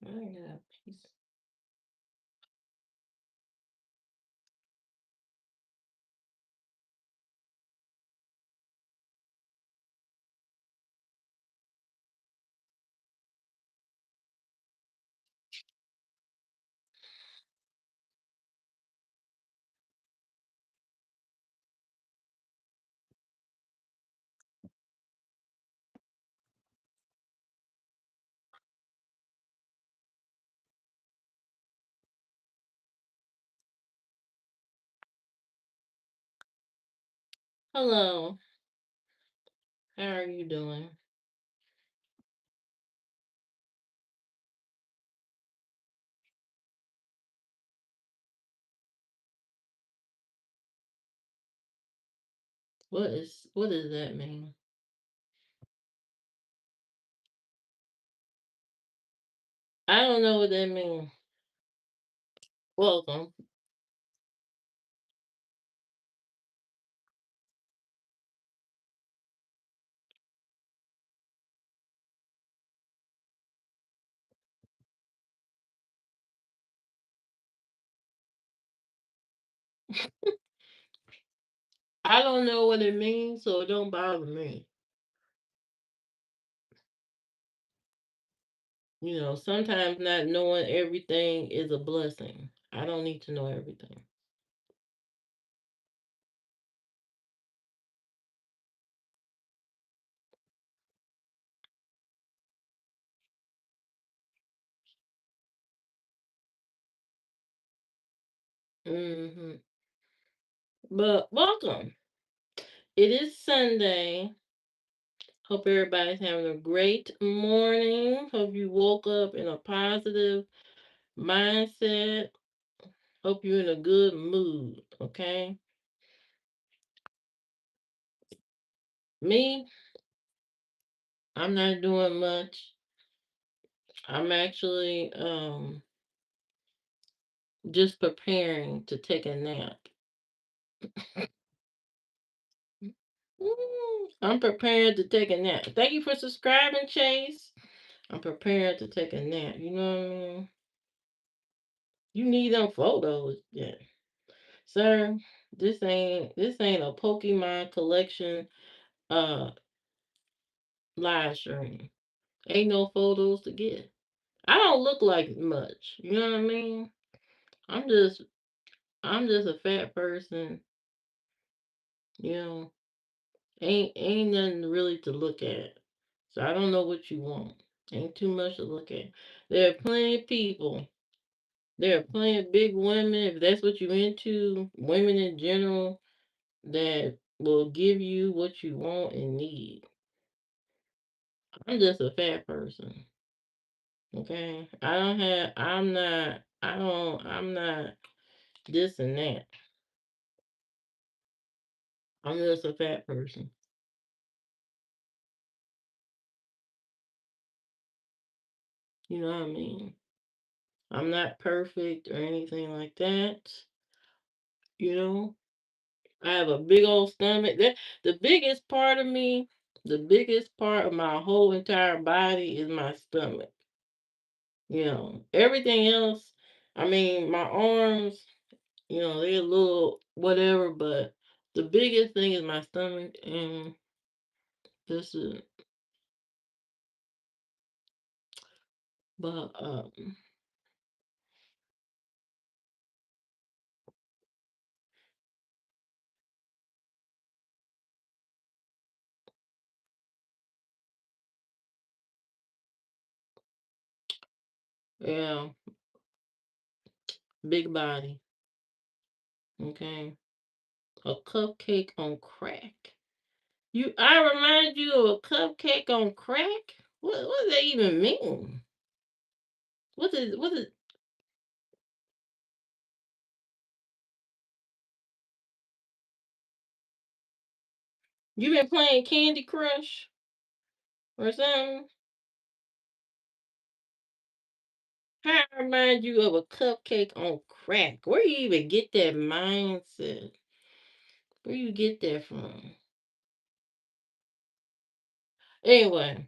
I got a piece. Hello, how are you doing? What does that mean? I don't know what that means. Welcome. I don't know what it means, so it don't bother me. Sometimes not knowing everything is a blessing. I don't need to know everything. hmm But welcome. It is Sunday. Hope everybody's having a great morning. Hope you woke up in a positive mindset. Hope you're in a good mood. Okay. Me, I'm not doing much. I'm actually just preparing to take a nap. I'm prepared to take a nap. Thank you for subscribing, Chase. I'm prepared to take a nap. You know what I mean? You need them photos, yeah, sir. This ain't a Pokemon collection uh live stream. Ain't no photos to get. I don't look like much. You know what I mean? I'm just I'm just a fat person. You know, ain't nothing really to look at. So I don't know what you want. Ain't too much to look at. There are plenty of people. There are plenty of big women, if that's what you're into, women in general, that will give you what you want and need. I'm just a fat person. Okay? I'm not this and that. I'm just a fat person. You know what I mean? I'm not perfect or anything like that. You know? I have a big old stomach. The biggest part of me, the biggest part of my whole entire body is my stomach. Everything else, I mean, my arms, they're a little whatever, but the biggest thing is my stomach, and this is, but, yeah, big body, okay? A cupcake on crack. I remind you of a cupcake on crack? What does that even mean? What is, you been playing Candy Crush or something? How I remind you of a cupcake on crack? Where you even get that mindset? Where you get that from? Anyway,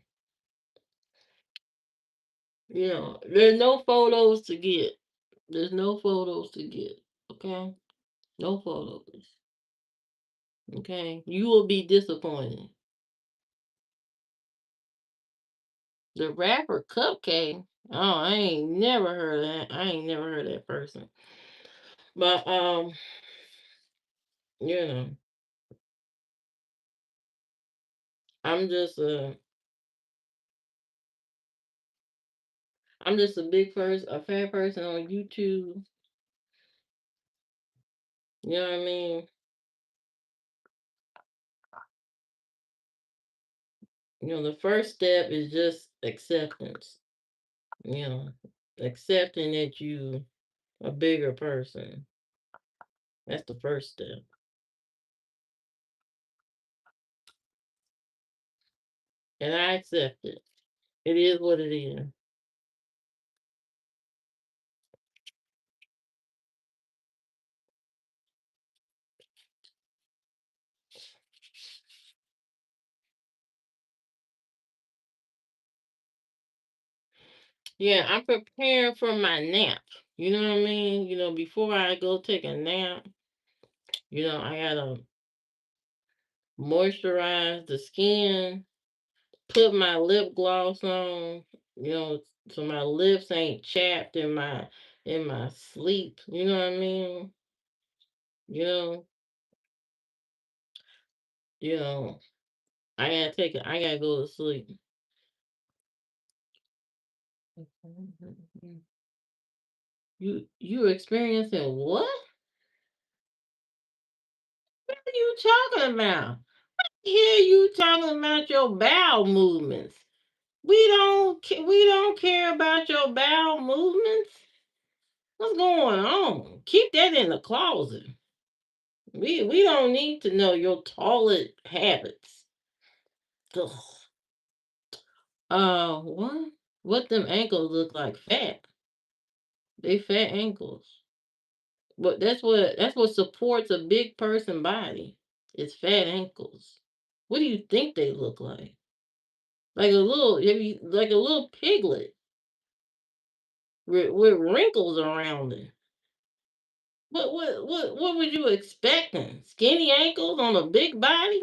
You know, there's no photos to get. There's no photos to get. Okay? No photos. Okay? You will be disappointed. The rapper Cupcake. Oh, I ain't never heard of that. I ain't never heard of that person. But you know, I'm just a I'm just a big person, a fat person on YouTube. You know what I mean? You know, the first step is just acceptance. You know, accepting that you a bigger person. That's the first step. And I accept it. It is what it is. Yeah, I'm preparing for my nap. You know what I mean? You know, before I go take a nap, I gotta moisturize the skin, put my lip gloss on, you know, so my lips ain't chapped in my sleep. You know what I mean? You know, you know, I gotta go to sleep. You experiencing what? What are you talking about? Hear you talking about your bowel movements. We don't care about your bowel movements. What's going on? Keep that in the closet. We don't need to know your toilet habits. Ugh. What? What them ankles look like? Fat. They fat ankles. But that's what supports a big person body. It's fat ankles. What do you think they look like? Like a little piglet with wrinkles around it. What were you expecting? Skinny ankles on a big body?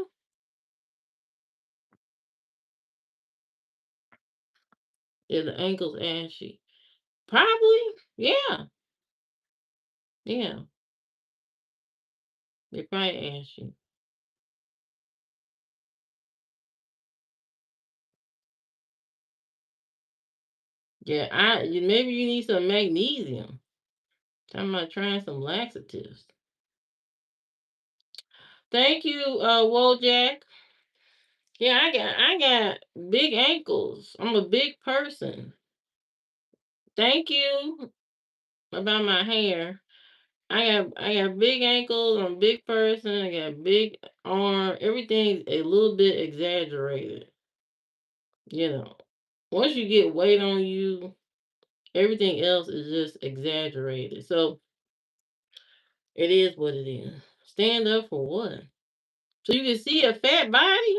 Yeah, the ankles ashy. Probably. Yeah. Yeah. They probably ashy. Yeah, maybe you need some magnesium. Talking about trying some laxatives. Thank you, Wojak. Yeah, I got big ankles. I'm a big person. Thank you about my hair. I got big ankles. I'm a big person. I got big arm. Everything's a little bit exaggerated. You know, once you get weight on you, everything else is just exaggerated. So it is what it is. Stand up for what? So you can see a fat body?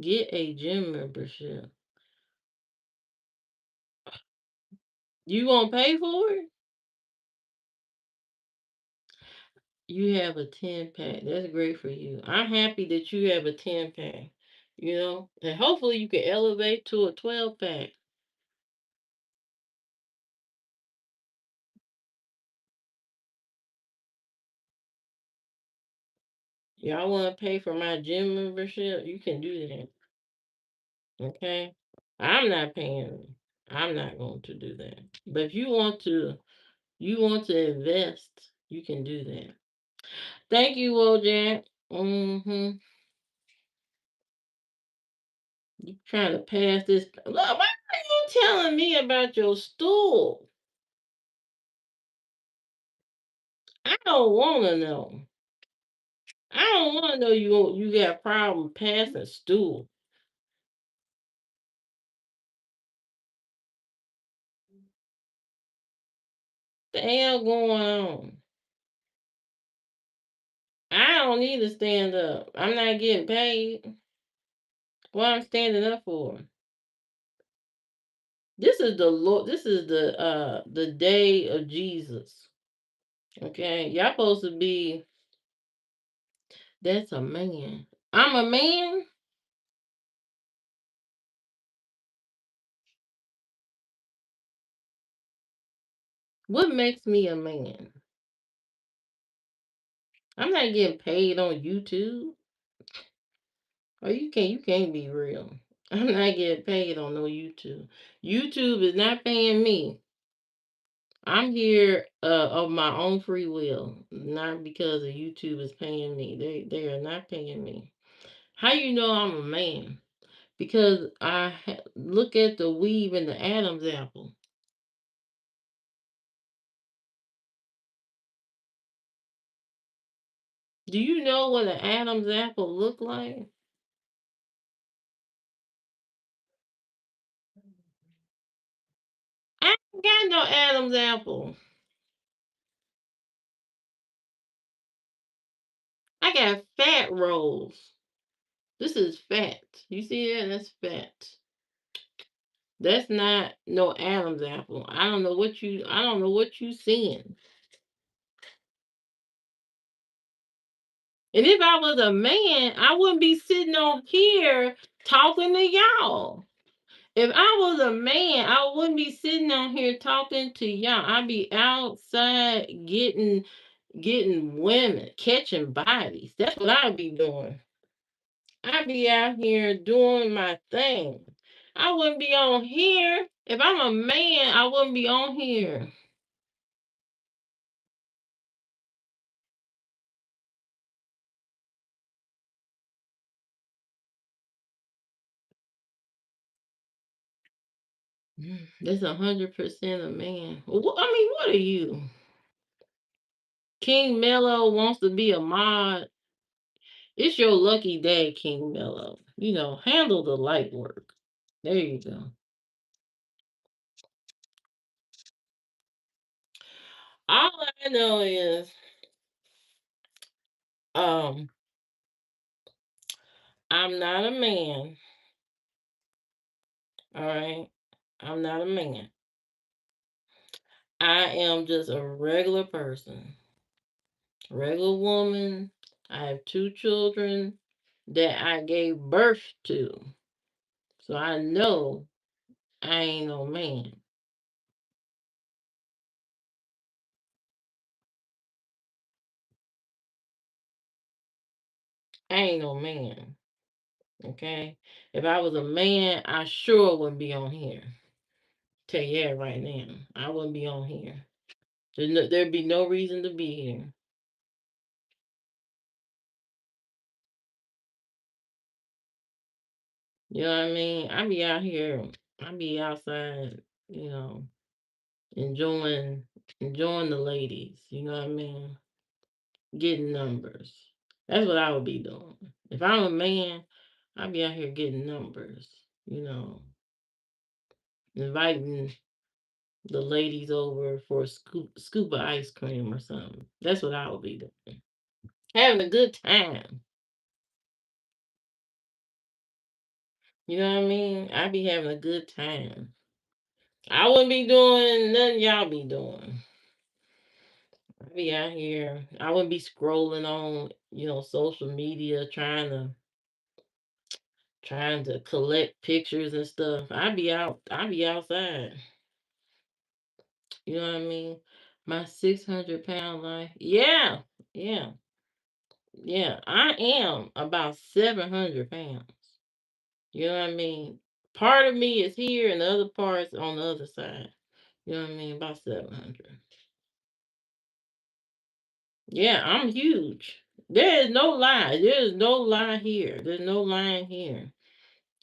Get a gym membership. You gonna pay for it? You have a 10 pack. That's great for you. I'm happy that you have a 10 pack. And hopefully you can elevate to a 12 pack. Y'all want to pay for my gym membership? You can do that. Okay. I'm not paying. I'm not going to do that. But if you want to invest, you can do that. Thank you, Wojak. Mm-hmm. You trying to pass this? Look, why are you telling me about your stool? I don't want to know. I don't want to know you got a problem passing stool. The hell going on? I don't need to stand up. I'm not getting paid. What I'm standing up for. This is the Lord. This is the day of Jesus. Okay, y'all supposed to be. That's a man. I'm a man. What makes me a man? I'm not getting paid on YouTube. Oh, you can't be real. I'm not getting paid on no YouTube. YouTube is not paying me. I'm here of my own free will, not because of YouTube is paying me. They are not paying me. How you know I'm a man? Because look at the weave in the Adam's apple. Do you know what an Adam's apple look like? I ain't got no Adam's apple. I got fat rolls. This is fat. You see that? That's fat. That's not no Adam's apple. I don't know what you seeing. And if I was a man, I wouldn't be sitting on here talking to y'all. If I was a man, I wouldn't be sitting on here talking to y'all. I'd be outside getting women, catching bodies. That's what I'd be doing. I'd be out here doing my thing. I wouldn't be on here. If I'm a man, I wouldn't be on here. That's 100% a man. I mean, what are you? King Mello wants to be a mod. It's your lucky day, King Mello. Handle the light work. There you go. All I know is, um, I'm not a man. All right, I'm not a man. I am just a regular person, regular woman. I have two children that I gave birth to, so I know I ain't no man. I ain't no man. Okay, if I was a man, I sure wouldn't be on here. Tell you that right now. I wouldn't be on here. There'd be no reason to be here. You know what I mean? I be out here. I be outside. You know, enjoying enjoying the ladies. You know what I mean? Getting numbers. That's what I would be doing. If I'm a man, I'd be out here getting numbers. You know, inviting the ladies over for a scoop of ice cream or something. That's what I would be doing. Having a good time. You know what I mean? I'd be having a good time. I wouldn't be doing nothing y'all be doing. I'd be out here. I wouldn't be scrolling on, social media trying to collect pictures and stuff. I'd be outside. You know what I mean? My 600-pound life. Yeah. Yeah. Yeah. I am about 700 pounds. You know what I mean? Part of me is here and the other part's on the other side. You know what I mean? About 700. Yeah, I'm huge. There is no lie. There is no lie here. There's no lying here.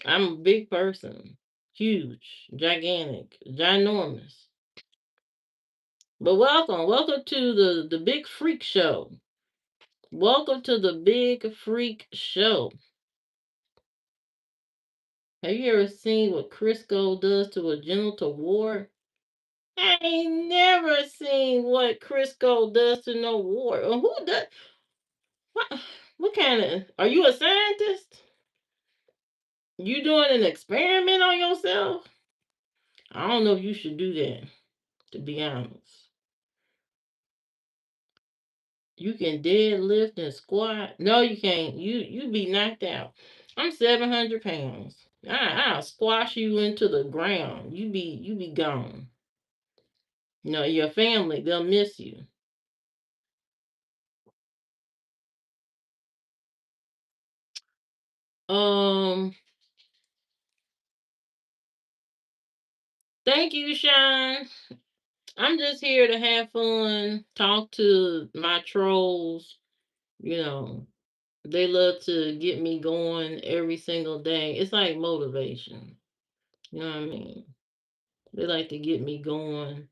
I'm a big person. Huge, gigantic, ginormous. But welcome to the Big Freak Show. Welcome to the Big Freak Show. Have you ever seen what Crisco does to a genital wart? I ain't never seen what Crisco does to no wart. Who does? What? What kind of? Are you a scientist? You doing an experiment on yourself? I don't know if you should do that, to be honest. You can deadlift and squat. No, you can't. You be knocked out. I'm 700 pounds. I'll squash you into the ground. You be gone. No, your family, they'll miss you. Um, Thank you, Sean. I'm just here to have fun, talk to my trolls. You know, they love to get me going every single day. It's like motivation. You know what I mean? They like to get me going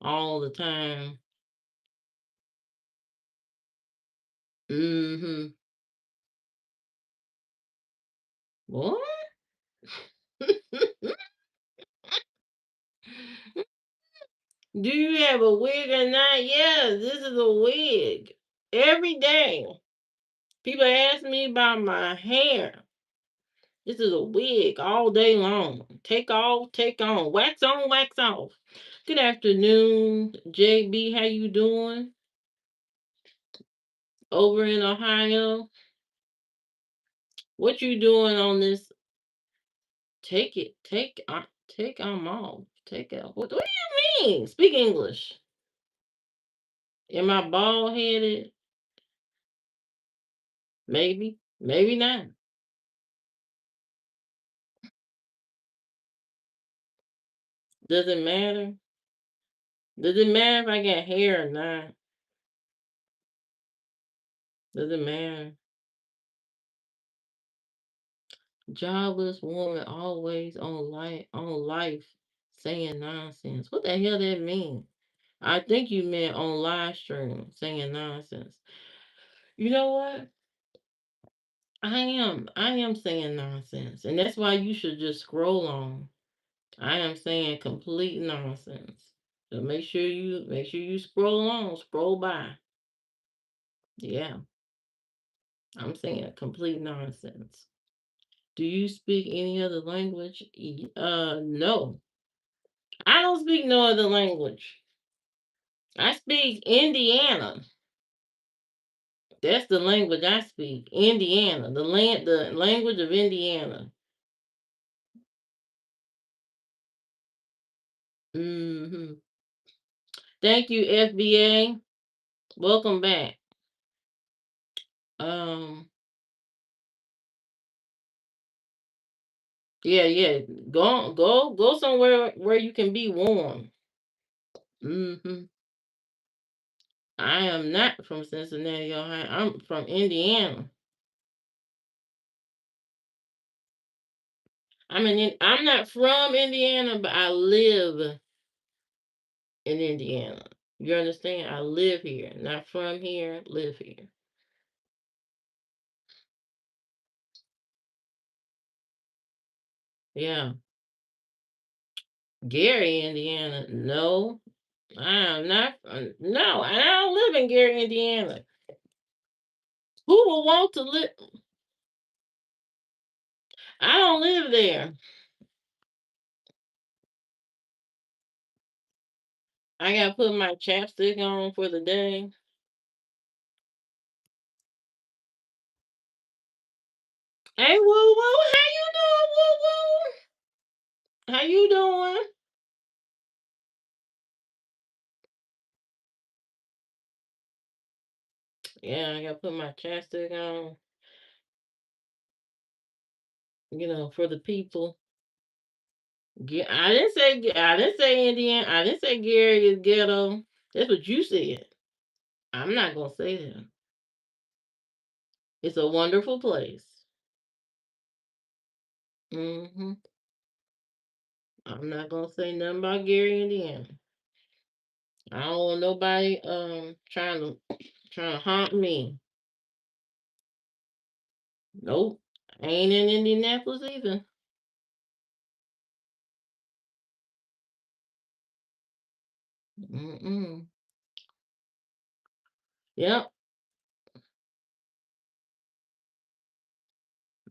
all the time. Mhm. What? Do you have a wig or not? Yes, this is a wig. Every day. People ask me about my hair. This is a wig all day long. Take off, take on. Wax on, wax off. Good afternoon, JB. How you doing? Over in Ohio. What you doing on this? Take it. Take I'm off. Take it. What do you mean? Speak English. Am I bald headed? Maybe. Maybe not. Does it matter? Does it matter if I got hair or not? Does it matter? Jobless woman always on life saying nonsense. What the hell that mean? I think you meant on live stream saying nonsense. You know what? I am saying nonsense. And that's why you should just scroll on. I am saying complete nonsense. So make sure you scroll on, scroll by. Yeah, I'm saying complete nonsense. Do you speak any other language? No. I don't speak no other language. I speak Indiana. That's the language I speak. Indiana, the language of Indiana. Hmm. Thank you, FBA. Welcome back. Um, yeah, yeah. Go somewhere where you can be warm. Hmm. I am not from Cincinnati, Ohio. I'm from Indiana. I'm not from Indiana, but I live in Indiana. You understand? I live here. Not from here, live here. Yeah. Gary, Indiana. No, I am not. No, I don't live in Gary, Indiana. Who will want to live? I don't live there. I gotta put my chapstick on for the day. Hey, woo woo, how you doing, woo woo? How you doing? Yeah, I gotta put my chapstick on. For the people. I didn't say Indiana. I didn't say Gary is ghetto. That's what you said. I'm not gonna say that. It's a wonderful place. Hmm. I'm not gonna say nothing about Gary, Indiana. I don't want nobody trying to haunt me. Nope. I ain't in Indianapolis either. Mm-mm. Yep.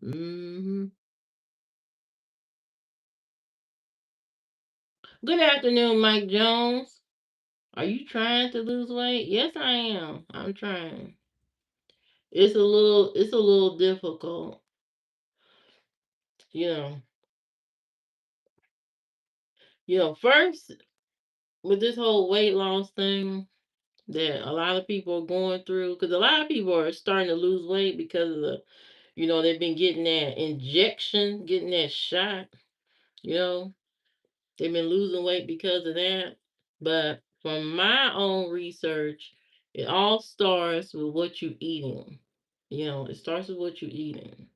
Hmm. Good afternoon, Mike Jones. Are you trying to lose weight? Yes, I am. I'm trying. It's a little difficult, you know. First with this whole weight loss thing that a lot of people are going through, because a lot of people are starting to lose weight because of they've been getting that injection, getting that shot, you know, they've been losing weight because of that. But from my own research, it all starts with what you're eating. It starts with what you're eating.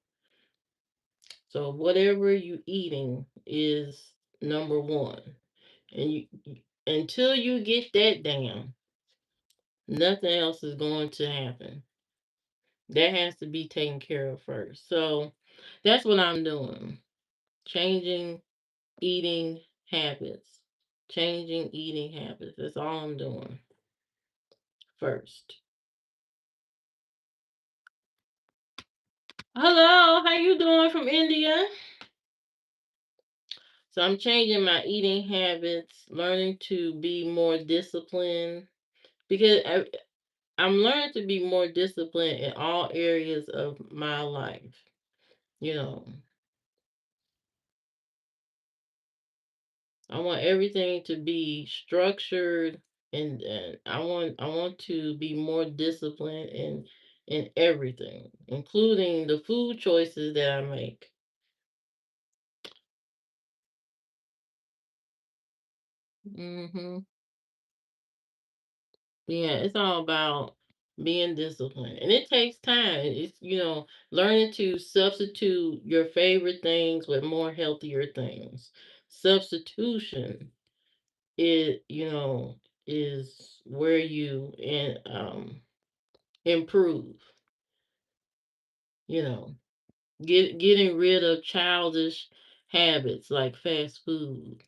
So whatever you're eating is number one. And until you get that down, nothing else is going to happen. That has to be taken care of first. So that's what I'm doing. Changing eating habits. Changing eating habits. That's all I'm doing first. Hello, how you doing from India? So I'm changing my eating habits, learning to be more disciplined because I'm learning to be more disciplined in all areas of my life. You know, I want everything to be structured, and I want to be more disciplined in everything, including the food choices that I make. Mhm. Yeah, it's all about being disciplined. And it takes time. It's learning to substitute your favorite things with more healthier things. Substitution is where you improve, you know. Getting rid of childish habits like fast food,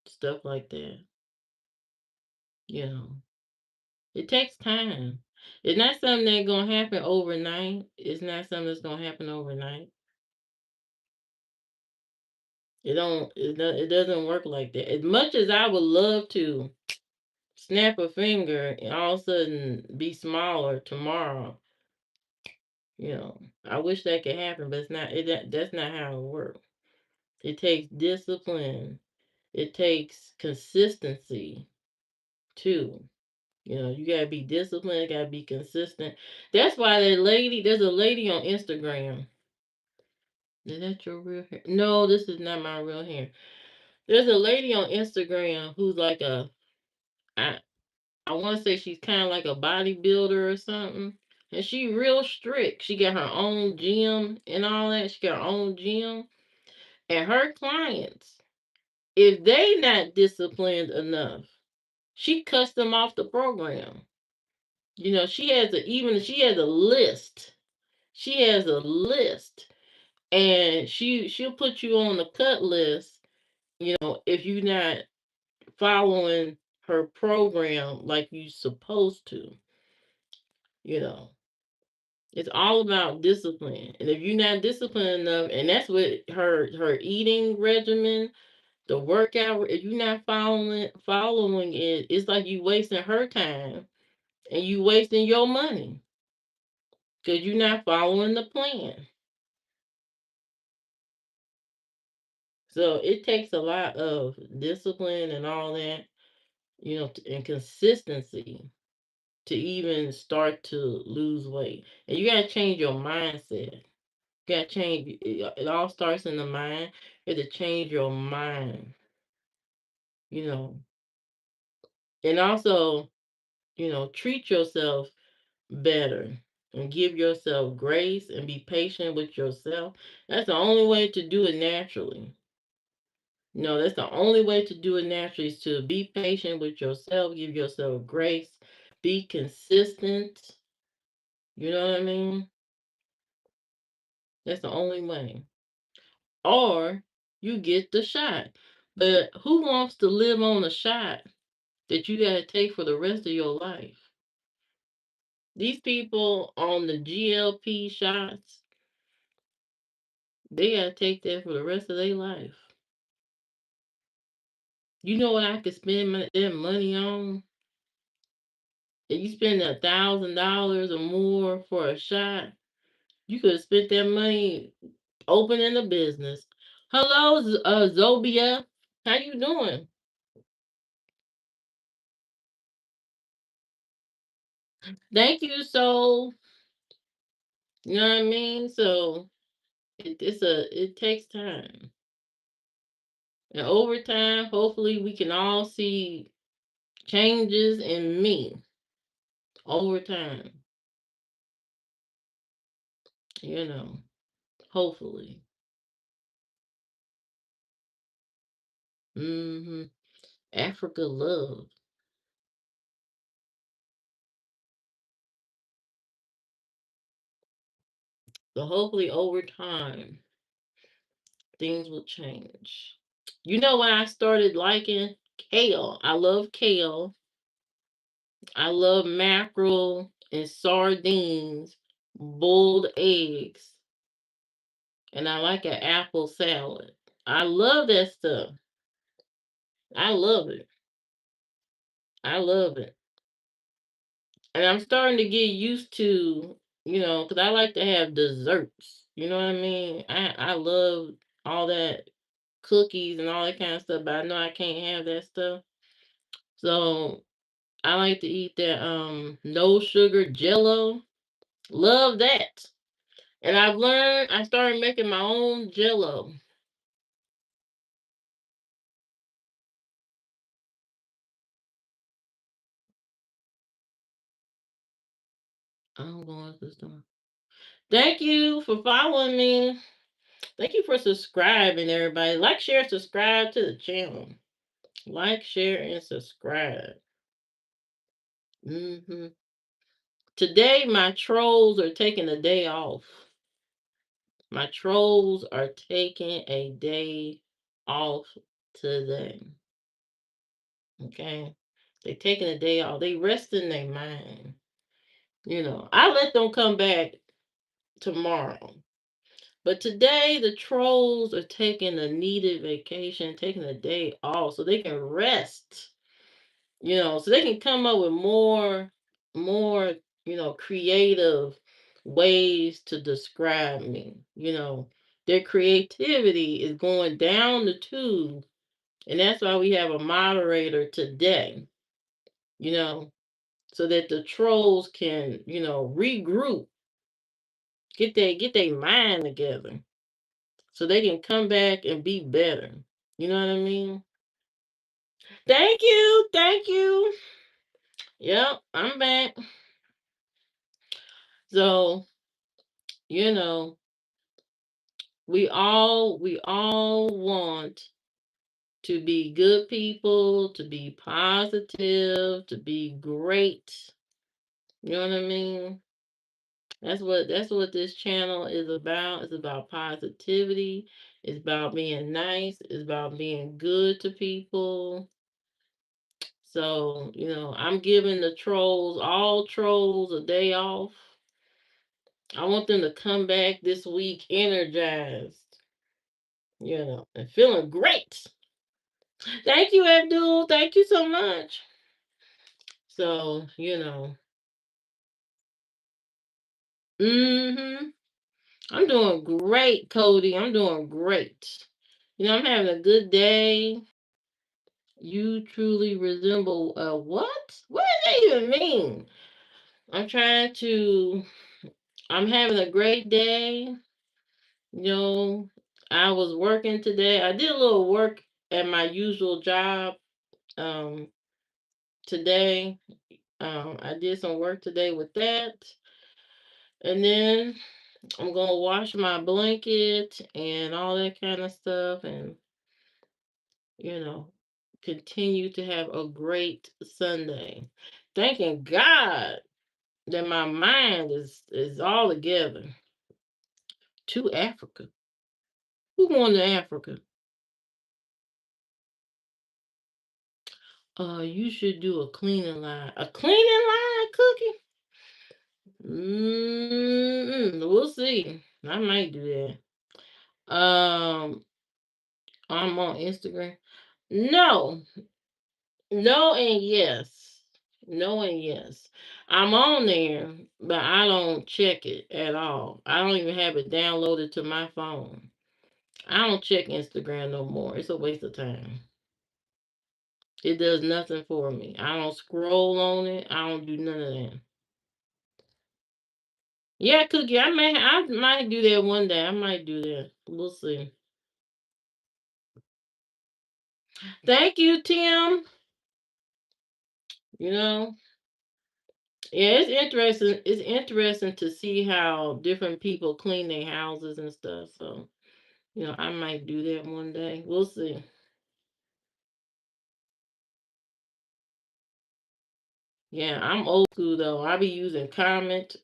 stuff like that, you know. It takes time. It's not something that's gonna happen overnight. It's not something that's gonna happen overnight. It doesn't work like that. As much as I would love to snap a finger and all of a sudden be smaller tomorrow, I wish that could happen, but that's not how it works. It takes discipline. It takes consistency too. You gotta be disciplined, gotta be consistent. That's why there's a lady on Instagram. Is that your real hair? No, this is not my real hair. There's a lady on Instagram who's like I, I want to say she's kind of like a bodybuilder or something. And she real strict. She got her own gym and all that. She got her own gym. And her clients, if they not disciplined enough, she cuts them off the program. She has a list. She has a list, and she'll put you on the cut list. If you're not following her program like you supposed to. You know, it's all about discipline, and if you're not disciplined enough, and that's what her eating regimen, the workout. If you're not following it, it's like you wasting her time and you wasting your money because you're not following the plan. So it takes a lot of discipline and all that, and consistency to even start to lose weight. And you gotta change your mindset. You gotta change. It all starts in the mind. You have to change your mind. You know, and also, treat yourself better and give yourself grace and be patient with yourself. That's the only way to do it naturally. No, that's the only way to do it naturally is to be patient with yourself, give yourself grace, be consistent. You know what I mean? That's the only way. Or you get the shot. But who wants to live on a shot that you got to take for the rest of your life? These people on the GLP shots, they got to take that for the rest of their life. You know what I could spend that money on? If you spend $1,000 or more for a shot, you could have spent that money opening a business. Hello, Zobia. How you doing? Thank you. So, you know what I mean? So, it takes time. And over time, hopefully we can all see changes in me over time, you know, hopefully. Africa love. So hopefully over time things will change. You know when I started liking kale? I love kale. I love mackerel and sardines, boiled eggs, and I like an apple salad. I love that stuff. I love it. I love it. And I'm starting to get used to, because I like to have desserts. You know what I mean? I love all that cookies and all that kind of stuff, but I know I can't have that stuff. So I like to eat that no sugar jello. Love that. And I started making my own jello. I'm going to the store. Thank you for following me. Thank you for subscribing, everybody. Like, share, subscribe to the channel. Like, share, and subscribe. hmm Today, my trolls are taking a day off. My trolls are taking a day off today. Okay? They taking a day off. They resting their mind. I let them come back tomorrow. But today, the trolls are taking a needed vacation, taking a day off so they can rest. So they can come up with more, creative ways to describe me. Their creativity is going down the tube, and that's why we have a moderator today, you know, so that the trolls can, regroup, get their mind together, so they can come back and be better. You know what I mean? Thank you, thank you. Yep, I'm back. So, you know, we all want to be good people, to be positive, to be great. You know what I mean? That's what this channel is about. It's about positivity. It's about being nice. It's about being good to people. So, I'm giving the trolls, all trolls, a day off. I want them to come back this week energized, and feeling great. Thank you, Abdul. Thank you so much. So, hmm I'm doing great, Cody. I'm doing great. I'm having a good day. You truly resemble what? What does that even mean? I'm trying to. I'm having a great day. You know, I was working today. I did a little work at my usual job um today. I did some work today with that. And then I'm gonna wash my blanket and all that kind of stuff and you know continue to have a great Sunday. Thanking God that my mind is all together. To Africa. Who going to Africa? You should do a cleaning line. A cleaning line, Cookie? We'll see. I might do that. I'm on Instagram. No, no, and yes. No, and yes. I'm on there, but I don't check it at all. I don't even have it downloaded to my phone. I don't check Instagram no more. It's a waste of time. It does nothing for me. I don't scroll on it. I don't do none of that. Yeah, Cookie. I might do that one day. I might do that. We'll see. Thank you, Tim. You know, yeah, it's interesting. It's interesting to see how different people clean their houses and stuff. So, I might do that one day. We'll see. Yeah, I'm old school though. I be using Comet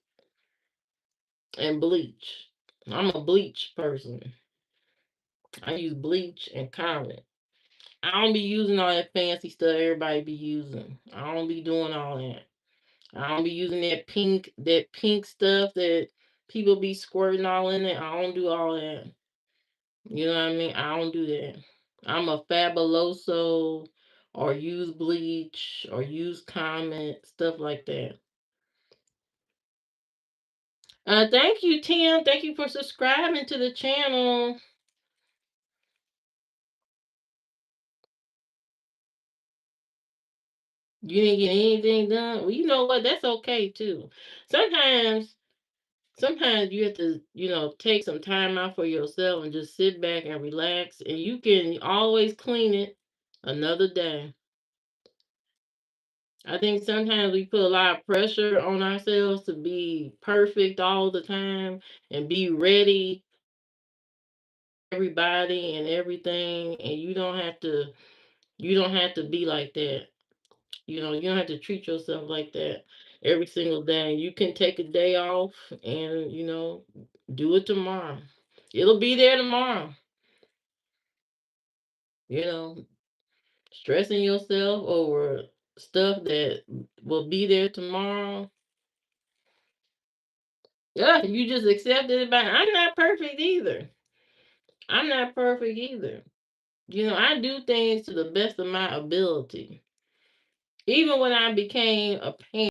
and bleach. I'm a bleach person. I use bleach and Comet. I don't be using all that fancy stuff everybody be using. I don't be doing all that. I don't be using that pink stuff that people be squirting all in it. I don't do all that. You know what I mean? I don't do that. I'm a fabuloso or use bleach or use Comet, stuff like that. Thank you, Tim. Thank you for subscribing to the channel. You didn't get anything done. Well, you know what? That's okay too. Sometimes sometimes you have to, take some time out for yourself and just sit back and relax, and you can always clean it another day. I think sometimes we put a lot of pressure on ourselves to be perfect all the time and be ready everybody and everything, and you don't have to be like that. You don't have to treat yourself like that every single day. You can take a day off and, do it tomorrow. It'll be there tomorrow. You know, stressing yourself over stuff that will be there tomorrow. Yeah, you just accepted it back. I'm not perfect either. I'm not perfect either. I do things to the best of my ability. Even when I became a parent.